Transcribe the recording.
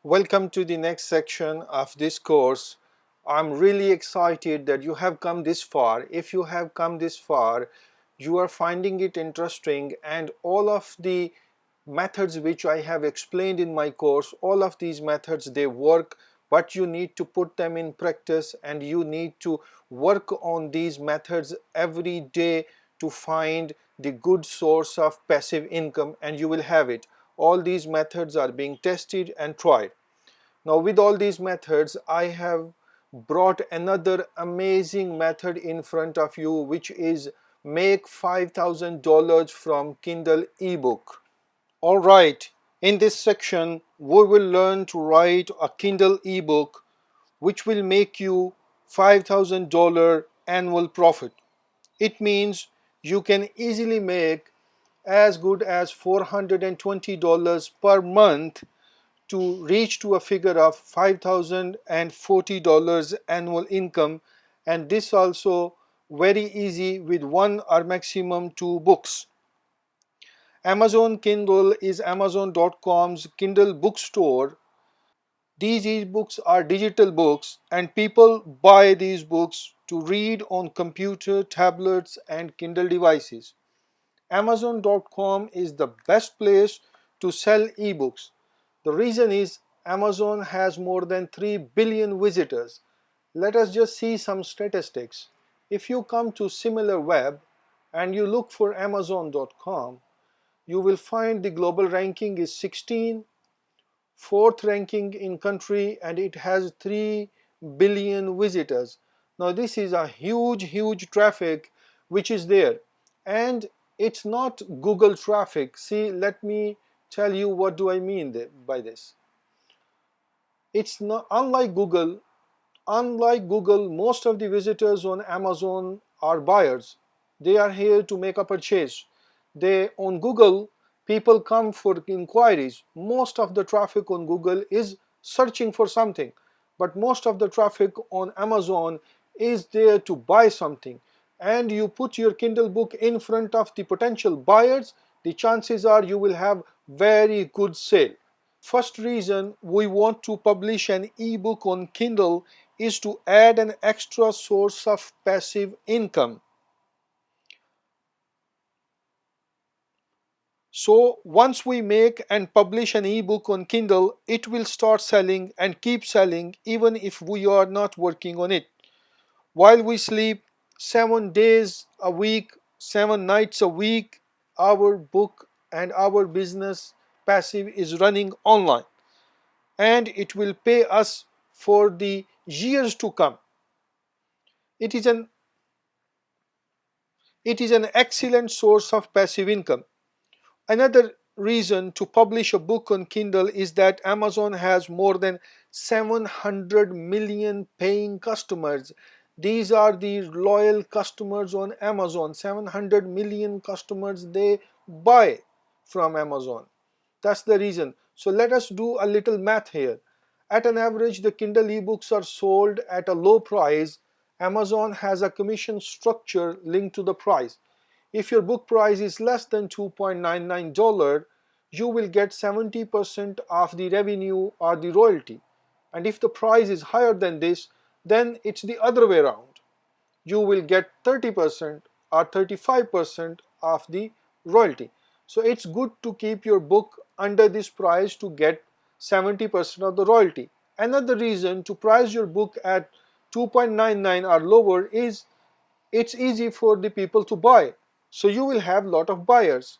Welcome to the next section of this course. I'm really excited that you have come this far. If you have come this far, you are finding it interesting, and all of the methods which I have explained in my course, all of these methods they work, but you need to put them in practice and you need to work on these methods every day to find the good source of passive income, and you will have it. All these methods are being tested and tried. Now with all these methods, I have brought another amazing method in front of you, which is make $5,000 from Kindle ebook. Alright, in this section we will learn to write a Kindle ebook which will make you $5,000 annual profit. It means you can easily make as good as $420 per month to reach to a figure of $5,040 annual income, and this also very easy with one or maximum two books. Amazon Kindle is Amazon.com's Kindle bookstore. These ebooks are digital books and people buy these books to read on computer, tablets and Kindle devices. Amazon.com is the best place to sell ebooks. The reason is Amazon has more than 3 billion visitors. Let us just see some statistics. If you come to SimilarWeb and you look for Amazon.com, you will find the global ranking is 16, fourth ranking in country, and it has 3 billion visitors. Now this is a huge traffic which is there, and it's not Google traffic. See, let me tell you what do I mean by this. It's not unlike Google. Unlike Google, most of the visitors on Amazon are buyers. They are here to make a purchase. On Google, people come for inquiries. Most of the traffic on Google is searching for something, but most of the traffic on Amazon is there to buy something. And you put your Kindle book in front of the potential buyers, the chances are you will have very good sale. First reason we want to publish an ebook on Kindle is to add an extra source of passive income. So once we make and publish an ebook on Kindle, it will start selling and keep selling even if we are not working on it. While we sleep 7 days a week, 7 nights a week, our book and our business passive is running online, and it will pay us for the years to come. It is an excellent source of passive income. Another reason to publish a book on Kindle is that Amazon has more than 700 million paying customers. These are the loyal customers on Amazon. 700 million customers they buy from Amazon. That's the reason. So let us do a little math here. At an average, the Kindle ebooks are sold at a low price. Amazon has a commission structure linked to the price. If your book price is less than $2.99, you will get 70% of the revenue or the royalty. And if the price is higher than this, then it's the other way around. You will get 30% or 35% of the royalty. So it's good to keep your book under this price to get 70% of the royalty. Another reason to price your book at 2.99 or lower is it's easy for the people to buy. So you will have lot of buyers.